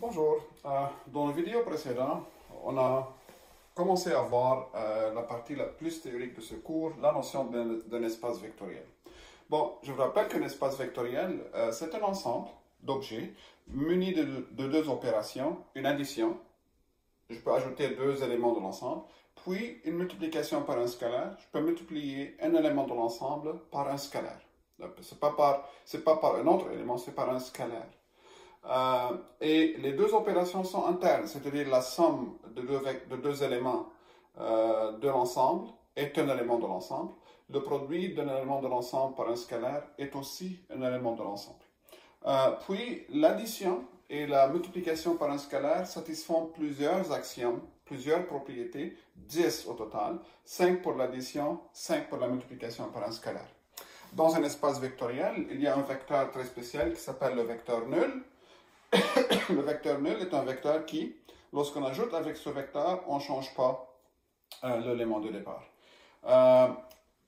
Bonjour. Dans la vidéo précédente, on a commencé à voir la partie la plus théorique de ce cours, la notion d'un espace vectoriel. Bon, je vous rappelle qu'un espace vectoriel, c'est un ensemble d'objets munis de deux opérations, une addition, je peux ajouter deux éléments de l'ensemble, puis une multiplication par un scalaire, je peux multiplier un élément de l'ensemble par un scalaire. Ce n'est pas par un autre élément, c'est par un scalaire. Et les deux opérations sont internes, c'est-à-dire la somme de deux éléments de l'ensemble est un élément de l'ensemble. Le produit d'un élément de l'ensemble par un scalaire est aussi un élément de l'ensemble. Puis l'addition et la multiplication par un scalaire satisfont plusieurs axiomes, plusieurs propriétés, 10 au total, 5 pour l'addition, 5 pour la multiplication par un scalaire. Dans un espace vectoriel, il y a un vecteur très spécial qui s'appelle le vecteur nul. Le vecteur nul est un vecteur qui, lorsqu'on ajoute avec ce vecteur, on ne change pas l'élément de départ.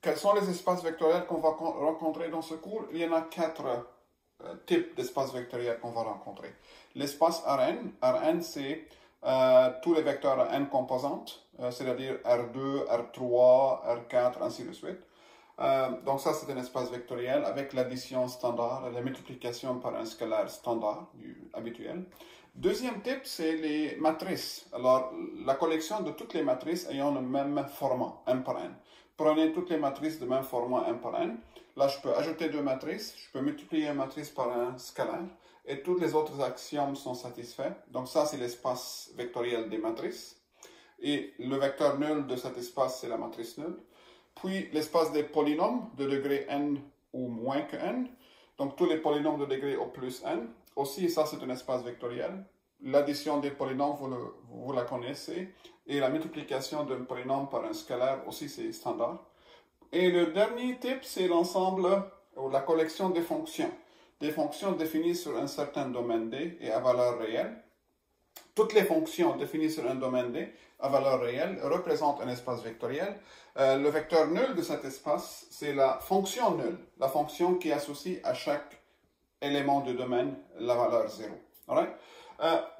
Quels sont les espaces vectoriels qu'on va rencontrer dans ce cours? Il y en a quatre types d'espaces vectoriels qu'on va rencontrer. L'espace Rn, Rn c'est tous les vecteurs à n composantes, c'est-à-dire R2, R3, R4, ainsi de suite. Donc ça, c'est un espace vectoriel avec l'addition standard, la multiplication par un scalaire standard, habituel. Deuxième type, c'est les matrices. Alors, la collection de toutes les matrices ayant le même format, n par n. Prenez toutes les matrices de même format, n par n. Là, je peux ajouter deux matrices, je peux multiplier une matrice par un scalaire, et tous les autres axiomes sont satisfaits. Donc ça, c'est l'espace vectoriel des matrices. Et le vecteur nul de cet espace, c'est la matrice nulle. Puis l'espace des polynômes de degré n ou moins que n. Donc tous les polynômes de degré au plus n. Aussi, ça c'est un espace vectoriel. L'addition des polynômes, vous la connaissez. Et la multiplication d'un polynôme par un scalaire aussi, c'est standard. Et le dernier type, c'est l'ensemble ou la collection des fonctions. Des fonctions définies sur un certain domaine D et à valeur réelle. Toutes les fonctions définies sur un domaine D à valeur réelle représentent un espace vectoriel. Le vecteur nul de cet espace, c'est la fonction nulle, la fonction qui associe à chaque élément du domaine la valeur 0. Right?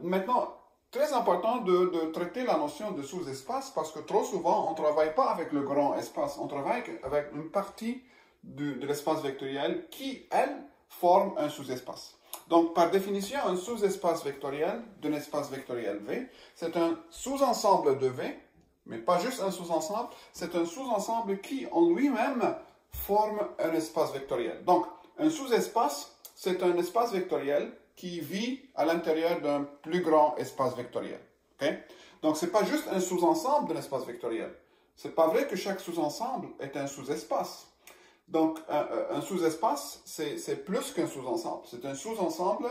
Maintenant, très important de traiter la notion de sous-espace parce que trop souvent, on ne travaille pas avec le grand espace, on travaille avec une partie de l'espace vectoriel qui, elle, forme un sous-espace. Donc, par définition, un sous-espace vectoriel d'un espace vectoriel V, c'est un sous-ensemble de V, mais pas juste un sous-ensemble, c'est un sous-ensemble qui, en lui-même, forme un espace vectoriel. Donc, un sous-espace, c'est un espace vectoriel qui vit à l'intérieur d'un plus grand espace vectoriel. Okay? Donc, ce n'est pas juste un sous-ensemble d'un espace vectoriel. Ce n'est pas vrai que chaque sous-ensemble est un sous-espace. Donc, un sous-espace, c'est plus qu'un sous-ensemble. C'est un sous-ensemble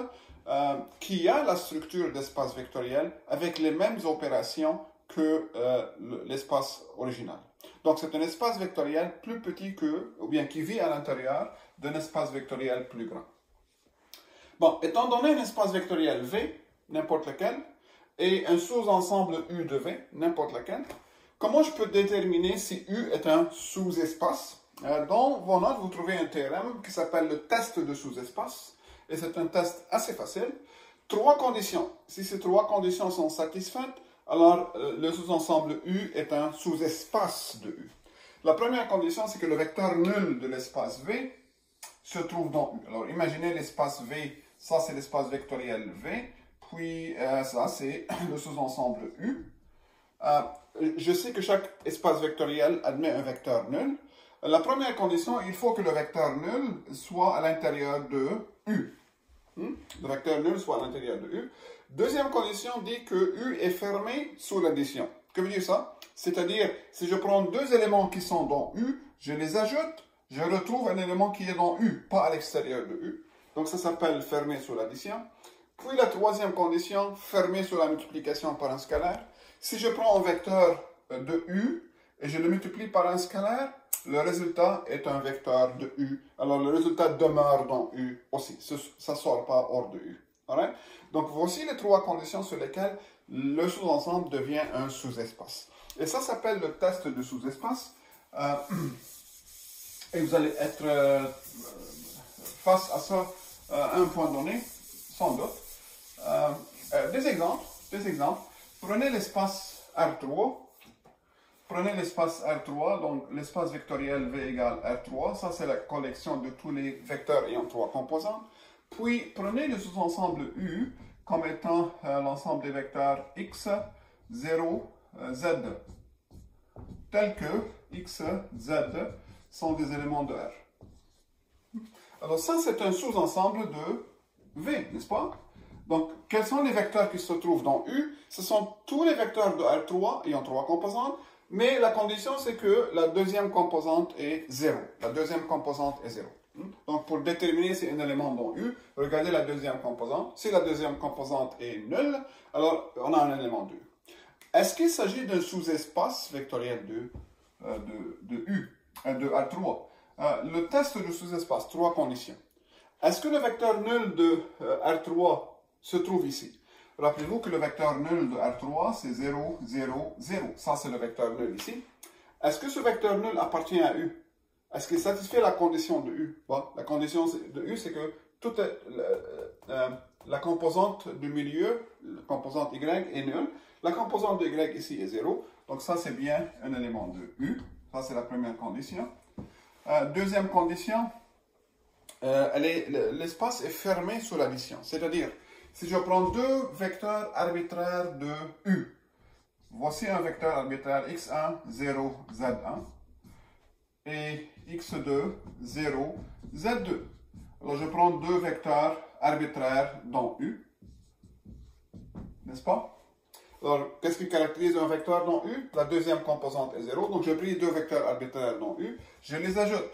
qui a la structure d'espace vectoriel avec les mêmes opérations que l'espace original. Donc, c'est un espace vectoriel plus petit que, ou bien qui vit à l'intérieur d'un espace vectoriel plus grand. Bon, étant donné un espace vectoriel V, n'importe lequel, et un sous-ensemble U de V, n'importe lequel, comment je peux déterminer si U est un sous-espace? Dans vos notes, vous trouvez un théorème qui s'appelle le test de sous-espace. Et c'est un test assez facile. Trois conditions. Si ces trois conditions sont satisfaites, alors le sous-ensemble U est un sous-espace de U. La première condition, c'est que le vecteur nul de l'espace V se trouve dans U. Alors imaginez l'espace V, ça c'est l'espace vectoriel V, puis ça c'est le sous-ensemble U. Je sais que chaque espace vectoriel admet un vecteur nul. La première condition, il faut que le vecteur nul soit à l'intérieur de U. Le vecteur nul soit à l'intérieur de U. Deuxième condition dit que U est fermé sous l'addition. Que veut dire ça? C'est-à-dire, si je prends deux éléments qui sont dans U, je les ajoute, je retrouve un élément qui est dans U, pas à l'extérieur de U. Donc ça s'appelle fermé sous l'addition. Puis la troisième condition, fermé sous la multiplication par un scalaire. Si je prends un vecteur de U et je le multiplie par un scalaire, le résultat est un vecteur de U. Alors, le résultat demeure dans U aussi. Ça ne sort pas hors de U. Alright? Donc, voici les trois conditions sur lesquelles le sous-ensemble devient un sous-espace. Et ça s'appelle le test de sous-espace. Et vous allez être face à ça à un point donné, sans doute. Des exemples. Deux exemples. Prenez l'espace R3. Prenez l'espace R3, donc l'espace vectoriel V égale R3. Ça, c'est la collection de tous les vecteurs ayant trois composantes. Puis, prenez le sous-ensemble U comme étant l'ensemble des vecteurs X, 0, Z, tels que X, Z sont des éléments de R. Alors ça, c'est un sous-ensemble de V, n'est-ce pas? Donc, quels sont les vecteurs qui se trouvent dans U? Ce sont tous les vecteurs de R3 ayant trois composantes, mais la condition, c'est que la deuxième composante est 0. La deuxième composante est 0. Donc, pour déterminer si un élément dans U, regardez la deuxième composante. Si la deuxième composante est nulle, alors on a un élément de U. Est-ce qu'il s'agit d'un sous-espace vectoriel de U, de R3? Le test de sous-espace, trois conditions. Est-ce que le vecteur nul de R3 se trouve ici? Rappelez-vous que le vecteur nul de R3, c'est 0, 0, 0. Ça, c'est le vecteur nul ici. Est-ce que ce vecteur nul appartient à U? Est-ce qu'il satisfait la condition de U? Bon, la condition de U, c'est que toute la composante du milieu, la composante Y, est nulle. La composante de Y ici est 0. Donc ça, c'est bien un élément de U. Ça, c'est la première condition. Deuxième condition, l'espace est fermé sous l'addition. C'est-à-dire, si je prends deux vecteurs arbitraires de U, voici un vecteur arbitraire x1, 0, z1, et x2, 0, z2. Alors, je prends deux vecteurs arbitraires dans U, n'est-ce pas? Alors, qu'est-ce qui caractérise un vecteur dans U? La deuxième composante est 0, donc j'ai pris deux vecteurs arbitraires dans U, je les ajoute.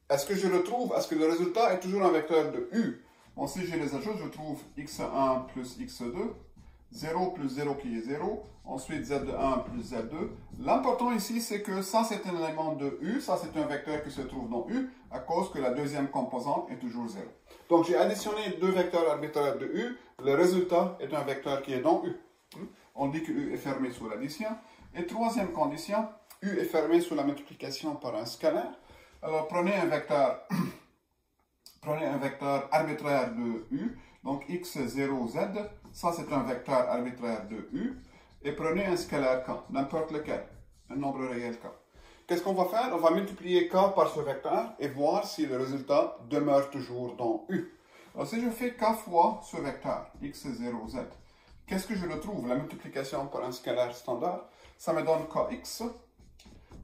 Est-ce que je retrouve, est-ce que le résultat est toujours un vecteur de U? Bon, si je les ajoute, je trouve x1 plus x2, 0 plus 0 qui est 0, ensuite z1 plus z2. L'important ici, c'est que ça, c'est un élément de U, ça, c'est un vecteur qui se trouve dans U, à cause que la deuxième composante est toujours 0. Donc, j'ai additionné deux vecteurs arbitraires de U, le résultat est un vecteur qui est dans U. On dit que U est fermé sous l'addition. Et troisième condition, U est fermé sous la multiplication par un scalaire. Alors, prenez un vecteur arbitraire de U, donc x0z, ça c'est un vecteur arbitraire de U, et prenez un scalaire k, n'importe lequel, un nombre réel k. Qu'est-ce qu'on va faire? On va multiplier k par ce vecteur et voir si le résultat demeure toujours dans U. Alors si je fais k fois ce vecteur, x0z, qu'est-ce que je retrouve? La multiplication par un scalaire standard, ça me donne kx,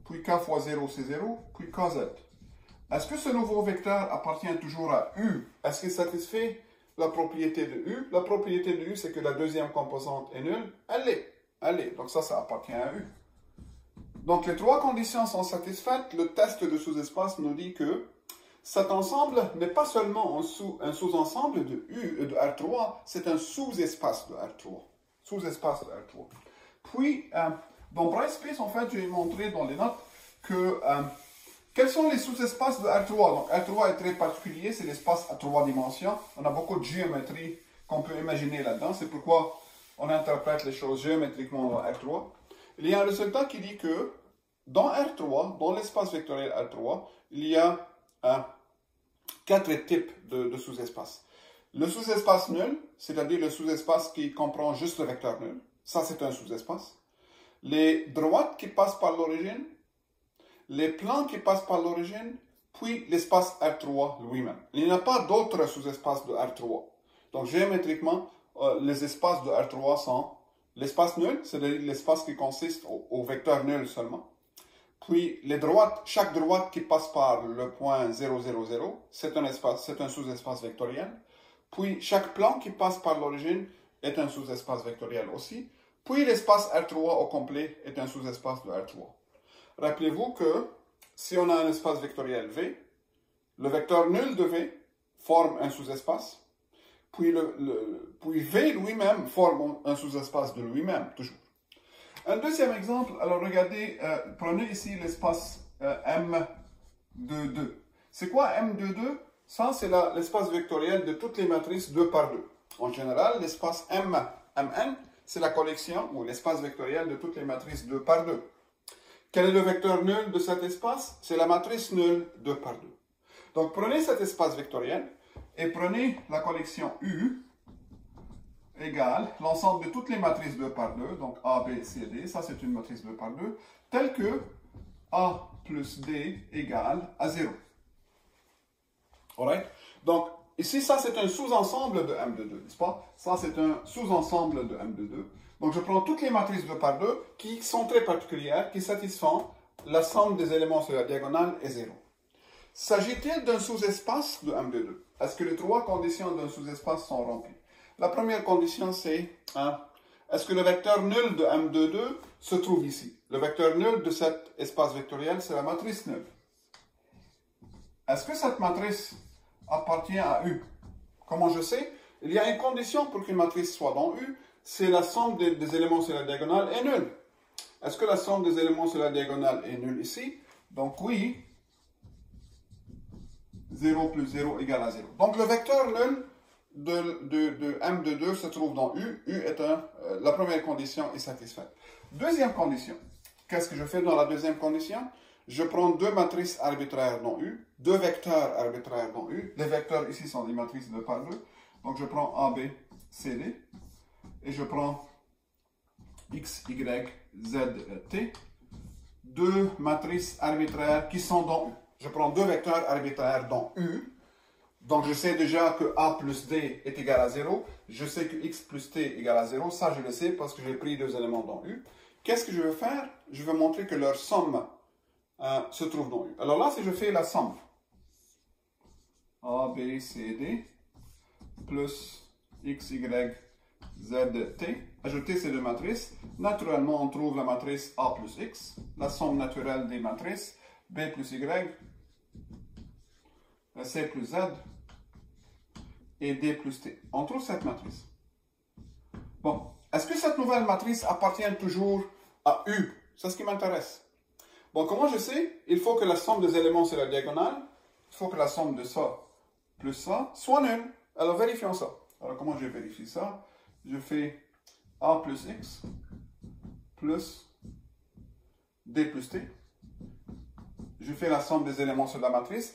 puis k fois 0 c'est 0, puis kz. Est-ce que ce nouveau vecteur appartient toujours à U? Est-ce qu'il satisfait la propriété de U? La propriété de U, c'est que la deuxième composante est nulle. Elle est. Donc ça appartient à U. Donc les trois conditions sont satisfaites. Le test de sous-espace nous dit que cet ensemble n'est pas seulement un sous-ensemble de U et de R3, c'est un sous-espace de R3. Sous-espace de R3. Puis, dans Brightspace, en fait, j'ai montré dans les notes que quels sont les sous-espaces de R3? Donc, R3 est très particulier, c'est l'espace à trois dimensions. On a beaucoup de géométrie qu'on peut imaginer là-dedans. C'est pourquoi on interprète les choses géométriquement dans R3. Il y a un résultat qui dit que dans R3, dans l'espace vectoriel R3, il y a quatre types de sous-espaces. Le sous-espace nul, c'est-à-dire le sous-espace qui comprend juste le vecteur nul. Ça, c'est un sous-espace. Les droites qui passent par l'origine, les plans qui passent par l'origine, puis l'espace R3 lui-même. Il n'y a pas d'autres sous-espaces de R3. Donc, géométriquement, les espaces de R3 sont l'espace nul, c'est-à-dire l'espace qui consiste au vecteur nul seulement. Puis, les droites, chaque droite qui passe par le point 0, 0, 0, c'est un sous-espace vectoriel. Puis, chaque plan qui passe par l'origine est un sous-espace vectoriel aussi. Puis, l'espace R3 au complet est un sous-espace de R3. Rappelez-vous que si on a un espace vectoriel V, le vecteur nul de V forme un sous-espace, puis V lui-même forme un sous-espace de lui-même, toujours. Un deuxième exemple, alors regardez, prenez ici l'espace M22. C'est quoi M22? Ça, c'est l'espace vectoriel de toutes les matrices 2 par 2. En général, l'espace Mn, c'est la collection ou l'espace vectoriel de toutes les matrices 2 par 2. Quel est le vecteur nul de cet espace? C'est la matrice nulle 2 par 2. Donc, prenez cet espace vectoriel et prenez la collection U. Et égale l'ensemble de toutes les matrices 2 par 2, donc A, B, C, D, ça c'est une matrice 2 par 2, telle que A plus D égale à 0. Alright? Donc, ici, ça c'est un sous-ensemble de M de 2, n'est-ce pas? Ça c'est un sous-ensemble de M de 2. Donc, je prends toutes les matrices 2 par 2 qui sont très particulières, qui satisfont la somme des éléments sur la diagonale est 0. S'agit-il d'un sous-espace de M de 2? Est-ce que les trois conditions d'un sous-espace sont remplies? La première condition, c'est est-ce que le vecteur nul de M de 2 se trouve ici? Le vecteur nul de cet espace vectoriel, c'est la matrice nulle. Est-ce que cette matrice appartient à U? Comment je sais? Il y a une condition pour qu'une matrice soit dans U, c'est la somme des éléments sur la diagonale est nulle. Est-ce que la somme des éléments sur la diagonale est nulle ici? Donc oui, 0 plus 0 égale à 0. Donc le vecteur nul de M de 2 se trouve dans U. U est la première condition est satisfaite. Deuxième condition. Qu'est-ce que je fais dans la deuxième condition? Je prends deux matrices arbitraires dans U, deux vecteurs arbitraires dans U. Les vecteurs ici sont des matrices 2 par 2. Donc je prends A, B, C, D. Et je prends X, Y, Z, T. Deux matrices arbitraires qui sont dans U. Je prends deux vecteurs arbitraires dans U. Donc je sais déjà que A plus D est égal à 0. Je sais que X plus T est égal à 0. Ça je le sais parce que j'ai pris deux éléments dans U. Qu'est-ce que je veux faire? Je veux montrer que leur somme se trouve dans U. Alors là, si je fais la somme A, B, C, D plus X, Y, Z, T, ajouter ces deux matrices, naturellement on trouve la matrice A plus X, la somme naturelle des matrices B plus Y, C plus Z et D plus T. On trouve cette matrice. Bon, est-ce que cette nouvelle matrice appartient toujours à U? C'est ce qui m'intéresse. Bon, comment je sais? Il faut que la somme des éléments sur la diagonale, il faut que la somme de ça plus ça soit nulle. Alors vérifions ça. Alors comment je vérifie ça? Je fais A plus X plus D plus T. Je fais la somme des éléments sur la matrice,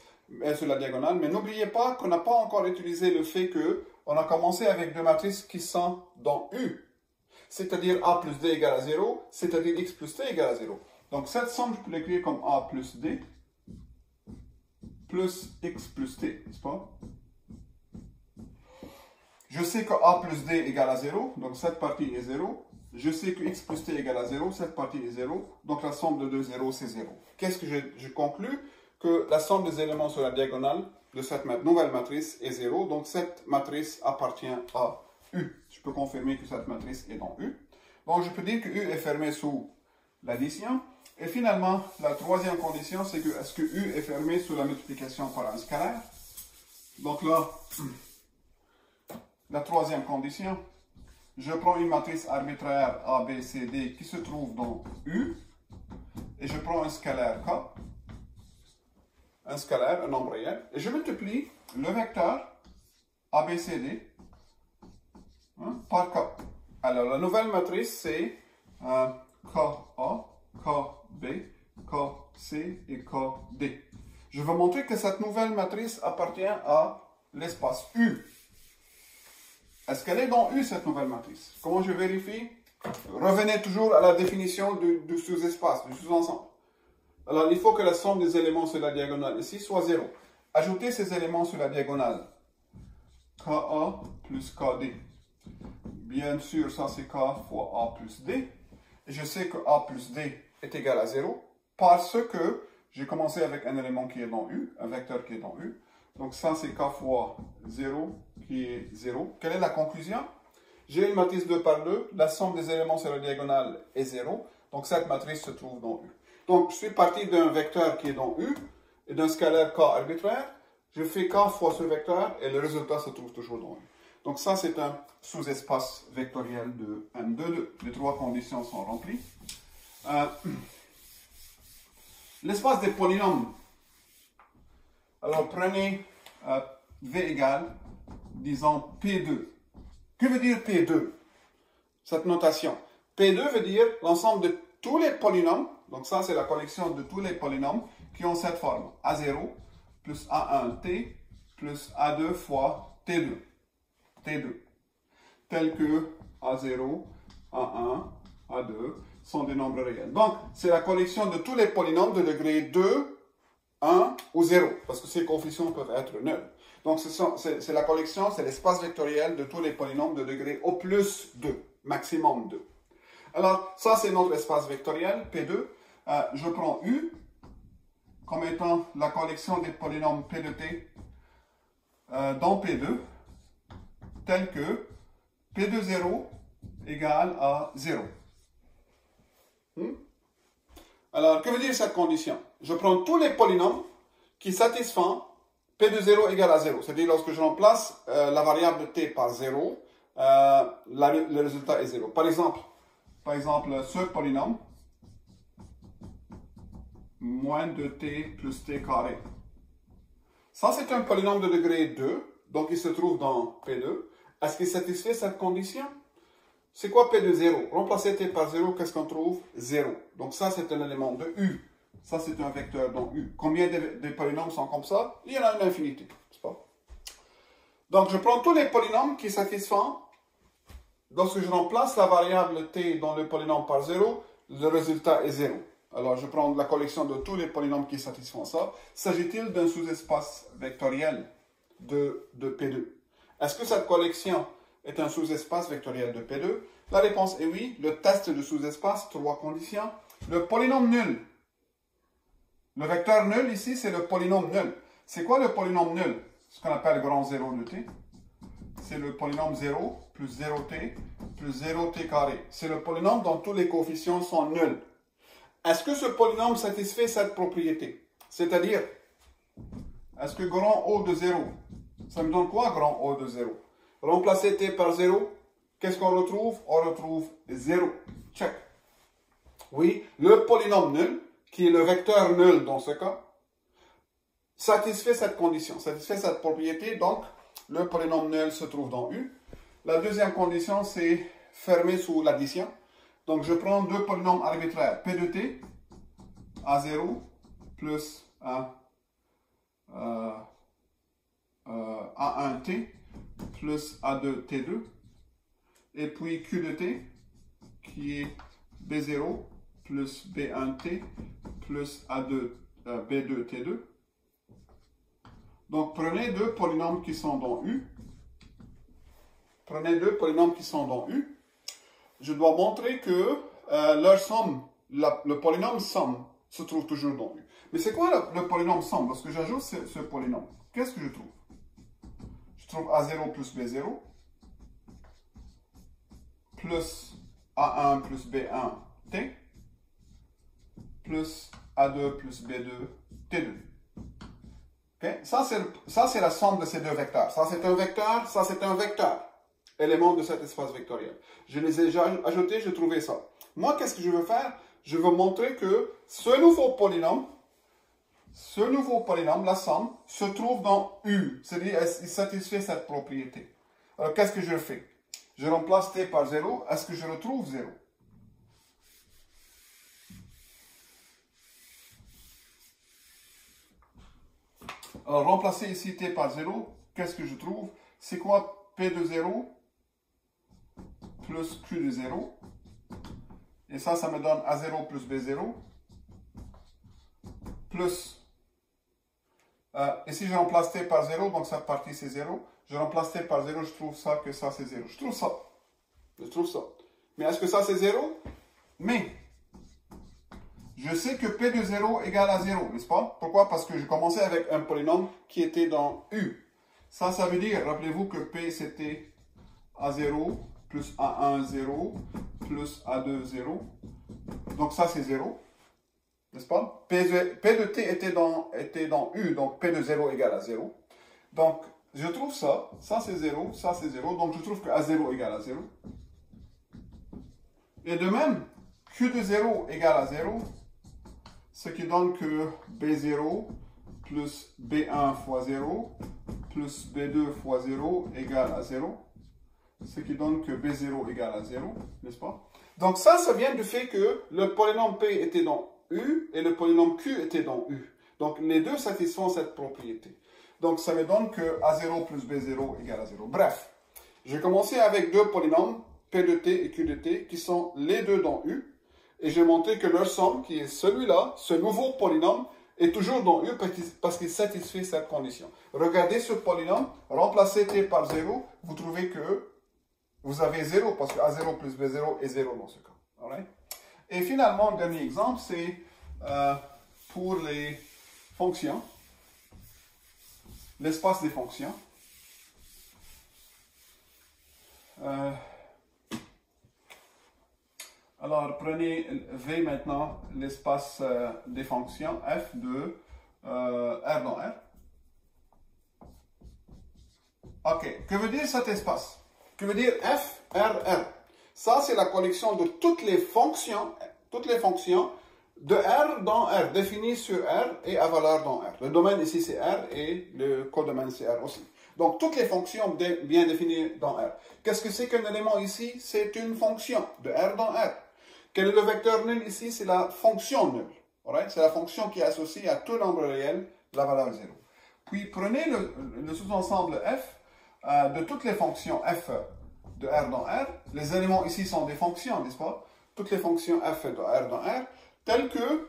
sur la diagonale, mais n'oubliez pas qu'on n'a pas encore utilisé le fait qu'on a commencé avec deux matrices qui sont dans U. C'est-à-dire A plus D égale à 0, c'est-à-dire X plus T égale à 0. Donc cette somme, je peux l'écrire comme A plus D plus X plus T, n'est-ce pas? Je sais que A plus D égale à 0, donc cette partie est 0. Je sais que X plus T égale à 0, cette partie est 0. Donc la somme de deux zéros, c'est 0. Qu'est-ce que je conclus? Que la somme des éléments sur la diagonale de cette nouvelle matrice est 0. Donc cette matrice appartient à U. Je peux confirmer que cette matrice est dans U. Donc je peux dire que U est fermé sous l'addition. Et finalement, la troisième condition, c'est que est-ce que U est fermé sous la multiplication par un scalaire? Donc là, la troisième condition, je prends une matrice arbitraire A, B, C, D qui se trouve dans U, et je prends un scalaire K, un nombre réel, et je multiplie le vecteur A, B, C, D par K. Alors la nouvelle matrice, c'est KA, KB, KC et KD. Je veux montrer que cette nouvelle matrice appartient à l'espace U. Est-ce qu'elle est dans U, cette nouvelle matrice? Comment je vérifie? Revenez toujours à la définition du sous-espace, du sous-ensemble. Alors, il faut que la somme des éléments sur la diagonale ici soit 0. Ajoutez ces éléments sur la diagonale. KA plus KD. Bien sûr, ça c'est K fois A plus D. Et je sais que A plus D est égal à 0 parce que j'ai commencé avec un élément qui est dans U, un vecteur qui est dans U. Donc ça c'est K fois 0 qui est 0. Quelle est la conclusion? J'ai une matrice 2 par 2, la somme des éléments sur la diagonale est 0. Donc cette matrice se trouve dans U. Donc je suis parti d'un vecteur qui est dans U et d'un scalaire K arbitraire. Je fais K fois ce vecteur et le résultat se trouve toujours dans U. Donc ça c'est un sous-espace vectoriel de M de 2. Les trois conditions sont remplies. L'espace des polynômes. Alors prenez V égale, disons P2. Que veut dire P2? Cette notation. P2 veut dire l'ensemble de tous les polynômes. Donc ça c'est la collection de tous les polynômes qui ont cette forme. A0 plus A1T plus A2 fois T2. T2. tels que A0, A1, A2 sont des nombres réels. Donc, c'est la collection de tous les polynômes de degré 2, 1 ou 0, parce que ces coefficients peuvent être nuls. Donc, c'est la collection, c'est l'espace vectoriel de tous les polynômes de degré au plus 2, maximum 2. Alors, ça, c'est notre espace vectoriel, P2. Je prends U comme étant la collection des polynômes P de T dans P2, tel que P de 0 égale à 0. Alors, que veut dire cette condition? Je prends tous les polynômes qui satisfont P de 0 égale à 0. C'est-à-dire, lorsque je remplace la variable t par 0, le résultat est 0. Par exemple, ce polynôme, moins 2t plus t carré. Ça, c'est un polynôme de degré 2, donc il se trouve dans P2. Est-ce qu'il satisfait cette condition? C'est quoi P de 0? Remplacer t par 0, qu'est-ce qu'on trouve? 0. Donc ça, c'est un élément de U. Ça, c'est un vecteur dans U. Combien de polynômes sont comme ça? Il y en a une infinité, n'est-ce pas? Donc, je prends tous les polynômes qui satisfont. Lorsque je remplace la variable t dans le polynôme par 0, le résultat est 0. Alors, je prends la collection de tous les polynômes qui satisfont ça. S'agit-il d'un sous-espace vectoriel de P2? Est-ce que cette collection est un sous-espace vectoriel de P2? La réponse est oui. Le test de sous-espace, 3 conditions. Le polynôme nul. Le vecteur nul ici, c'est le polynôme nul. C'est quoi le polynôme nul? Ce qu'on appelle grand 0 de t. C'est le polynôme 0 plus 0t plus 0t carré. C'est le polynôme dont tous les coefficients sont nuls. Est-ce que ce polynôme satisfait cette propriété? C'est-à-dire, est-ce que grand O de 0, ça me donne quoi grand O de 0? Remplacer t par 0, qu'est-ce qu'on retrouve? On retrouve 0. Check. Oui, le polynôme nul, qui est le vecteur nul dans ce cas, satisfait cette condition, satisfait cette propriété, donc le polynôme nul se trouve dans U. La deuxième condition, c'est fermé sous l'addition. Donc je prends deux polynômes arbitraires, P de t, A0 plus A1t plus A2t2, et puis Q de t, qui est B0 plus B1t plus B2t2. Donc, prenez deux polynômes qui sont dans U. Prenez deux polynômes qui sont dans U. Je dois montrer que leur somme, le polynôme somme, se trouve toujours dans U. Mais c'est quoi le polynôme somme? Lorsque j'ajoute ce polynôme, qu'est-ce que je trouve? Je trouve A0 plus B0 plus A1 plus B1t plus A2 plus B2t2. Okay? Ça, c'est la somme de ces deux vecteurs. Ça, c'est un vecteur, ça, c'est un vecteur. Élément de cet espace vectoriel. Je les ai déjà ajoutés, j'ai trouvé ça. Moi, qu'est-ce que je veux faire? Je veux montrer que ce nouveau polynôme, la somme, se trouve dans U. C'est-à-dire, il satisfait cette propriété. Alors, qu'est-ce que je fais? Je remplace t par 0. Est-ce que je retrouve 0? Alors, remplacer ici t par 0, qu'est-ce que je trouve? C'est quoi P de 0 plus Q de 0? Et ça me donne A0 plus B0 plus... ici, je remplace t par 0, donc cette partie, c'est 0. Je remplace t par 0, je trouve ça que ça, c'est 0. Je trouve ça. Mais est-ce que ça, c'est 0? Mais... je sais que P de 0 égale à 0, n'est-ce pas? Pourquoi? Parce que je commençais avec un polynôme qui était dans U. Ça veut dire, rappelez-vous que P c'était A0 plus A1 0 plus A2 0. Donc ça c'est 0, n'est-ce pas? P de T était dans U, donc P de 0 égale à 0. Donc je trouve ça c'est 0, ça c'est 0, donc je trouve que A0 égale à 0. Et de même, Q de 0 égale à 0. Ce qui donne que B0 plus B1 fois 0 plus B2 fois 0 égale à 0. Ce qui donne que B0 égale à 0, n'est-ce pas? Donc ça vient du fait que le polynôme P était dans U et le polynôme Q était dans U. Donc les deux satisfont cette propriété. Donc ça me donne que A0 plus B0 égale à 0. Bref, J'ai commencé avec deux polynômes, P de t et Q de t, qui sont les deux dans U. Et j'ai montré que leur somme, qui est celui-là, ce nouveau polynôme, est toujours dans U parce qu'il satisfait cette condition. Regardez ce polynôme, remplacez t par 0, vous trouvez que vous avez 0 parce que A0 plus B0 est 0 dans ce cas. Alright? Et finalement, le dernier exemple, c'est pour les fonctions, l'espace des fonctions. Alors, prenez V maintenant, l'espace des fonctions f de R dans R. Ok, que veut dire cet espace? Que veut dire f, R, R? Ça, c'est la collection de toutes les fonctions de R dans R, définies sur R et à valeur dans R. Le domaine ici, c'est R et le codomaine, c'est R aussi. Donc, toutes les fonctions bien définies dans R. Qu'est-ce que c'est qu'un élément ici? C'est une fonction de R dans R. Quel est le vecteur nul ici? C'est la fonction nulle. Right? C'est la fonction qui associe à tout nombre réel la valeur 0. Puis prenez le sous-ensemble f de toutes les fonctions f de R dans R. Les éléments ici sont des fonctions, n'est-ce pas? Toutes les fonctions f de R dans R, telles que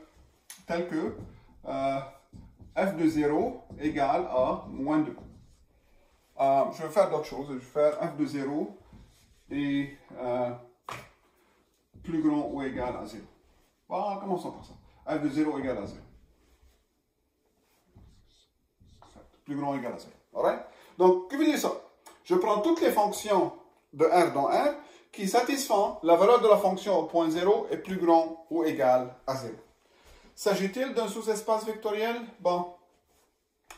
f de 0 égale à moins 2. Je vais faire d'autres choses. Je vais faire f de 0 et plus grand ou égal à 0. Bon, commençons par ça. F de 0 égale à 0. Plus grand ou égal à 0. Alright? Donc, que veut dire ça? Je prends toutes les fonctions de R dans R qui satisfont la valeur de la fonction au point 0 est plus grand ou égal à 0. S'agit-il d'un sous-espace vectoriel? Bon,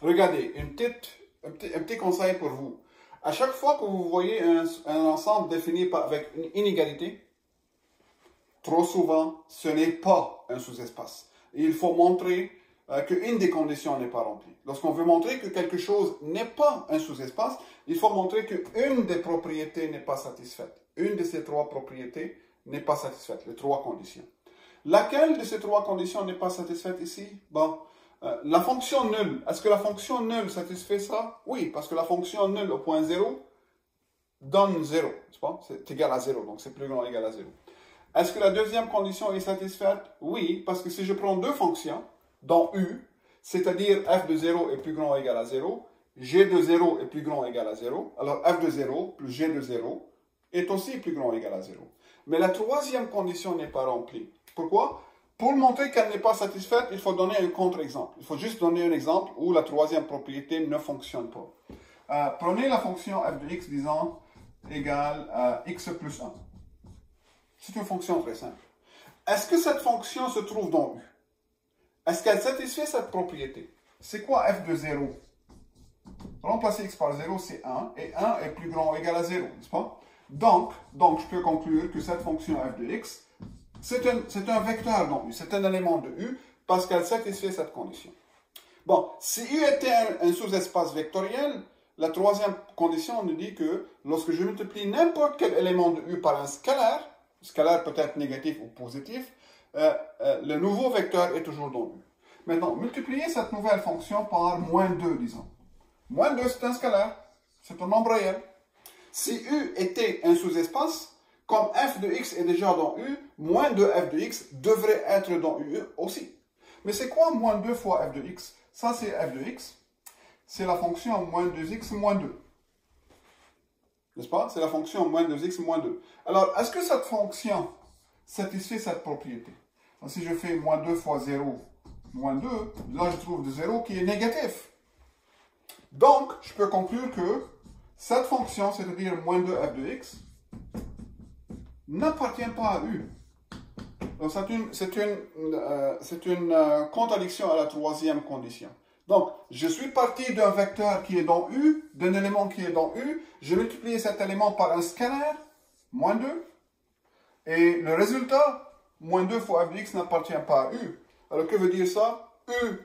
regardez, un petit conseil pour vous. À chaque fois que vous voyez un ensemble défini avec une inégalité, trop souvent, ce n'est pas un sous-espace. Il faut montrer qu'une des conditions n'est pas remplie. Lorsqu'on veut montrer que quelque chose n'est pas un sous-espace, il faut montrer qu'une des propriétés n'est pas satisfaite. Une de ces trois propriétés n'est pas satisfaite, les trois conditions. Laquelle de ces trois conditions n'est pas satisfaite ici? Bon, la fonction nulle. Est-ce que la fonction nulle satisfait ça? Oui, parce que la fonction nulle au point 0 donne 0. C'est égal à 0, donc c'est plus grand ou égal à 0. Est-ce que la deuxième condition est satisfaite? Oui, parce que si je prends deux fonctions, dans U, c'est-à-dire f de 0 est plus grand ou égal à 0, g de 0 est plus grand ou égal à 0, alors f de 0 plus g de 0 est aussi plus grand ou égal à 0. Mais la troisième condition n'est pas remplie. Pourquoi? Pour montrer qu'elle n'est pas satisfaite, il faut donner un contre-exemple. Il faut juste donner un exemple où la troisième propriété ne fonctionne pas. Prenez la fonction f de x, disons, égale à x plus 1. C'est une fonction très simple. Est-ce que cette fonction se trouve dans U? Est-ce qu'elle satisfait cette propriété? C'est quoi f de 0? Remplacer x par 0, c'est 1, et 1 est plus grand ou égal à 0, n'est-ce pas? Donc, je peux conclure que cette fonction f de x, c'est un vecteur dans U, c'est un élément de U, parce qu'elle satisfait cette condition. Bon, si U était un sous-espace vectoriel, la troisième condition nous dit que lorsque je multiplie n'importe quel élément de U par un scalaire peut être négatif ou positif, le nouveau vecteur est toujours dans U. Maintenant, multipliez cette nouvelle fonction par moins 2, disons. Moins 2, c'est un scalaire, c'est un nombre réel. Si U était un sous-espace, comme f de x est déjà dans U, moins 2f de x devrait être dans U aussi. Mais c'est quoi moins 2 fois f de x? Ça, c'est f de x. C'est la fonction moins 2x moins 2. N'est-ce pas? C'est la fonction moins 2x moins 2. Alors, est-ce que cette fonction satisfait cette propriété? Donc, si je fais moins 2 fois 0, moins 2, là je trouve de 0 qui est négatif. Donc, je peux conclure que cette fonction, c'est-à-dire moins 2f de x, n'appartient pas à U. Donc, c'est une contradiction à la troisième condition. Donc, je suis parti d'un vecteur qui est dans U, d'un élément qui est dans U, je multiplie cet élément par un scalaire, moins 2, et le résultat, moins 2 fois f de x n'appartient pas à U. Alors, que veut dire ça? U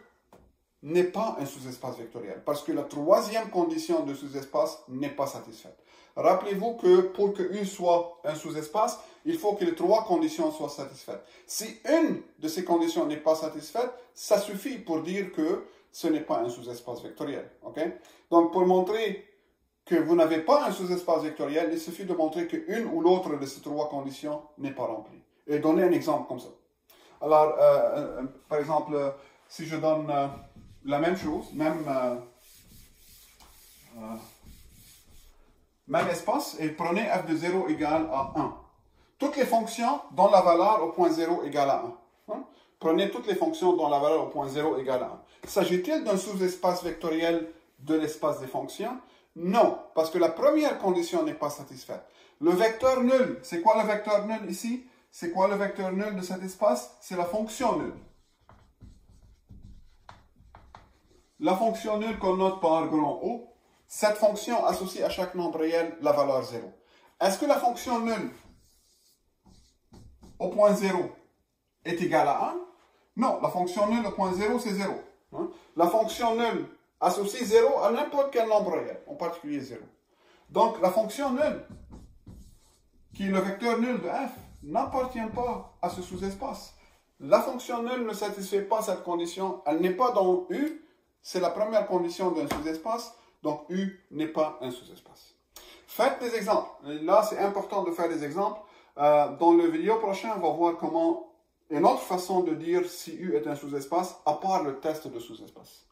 n'est pas un sous-espace vectoriel, parce que la troisième condition de sous-espace n'est pas satisfaite. Rappelez-vous que pour que U soit un sous-espace, il faut que les trois conditions soient satisfaites. Si une de ces conditions n'est pas satisfaite, ça suffit pour dire que ce n'est pas un sous-espace vectoriel. Okay? Donc, pour montrer que vous n'avez pas un sous-espace vectoriel, il suffit de montrer qu'une ou l'autre de ces trois conditions n'est pas remplie. Et donner un exemple comme ça. Alors, par exemple, si je donne la même chose, même espace, et prenez f de 0 égale à 1. Toutes les fonctions dont la valeur au point 0 égale à 1. Hein? Prenez toutes les fonctions dont la valeur au point 0 égale à 1. S'agit-il d'un sous-espace vectoriel de l'espace des fonctions? Non, parce que la première condition n'est pas satisfaite. Le vecteur nul, c'est quoi le vecteur nul ici? C'est quoi le vecteur nul de cet espace? C'est la fonction nulle. La fonction nulle qu'on note par grand O, cette fonction associe à chaque nombre réel la valeur 0. Est-ce que la fonction nulle au point 0 est égale à 1? Non, la fonction nulle au point 0, c'est 0. Hein? La fonction nulle associe 0 à n'importe quel nombre réel, en particulier 0. Donc, la fonction nulle, qui est le vecteur nul de f, n'appartient pas à ce sous-espace. La fonction nulle ne satisfait pas cette condition. Elle n'est pas dans U. C'est la première condition d'un sous-espace. Donc, U n'est pas un sous-espace. Faites des exemples. Là, c'est important de faire des exemples. Dans le vidéo prochain, on va voir comment une autre façon de dire si U est un sous-espace, à part le test de sous-espace.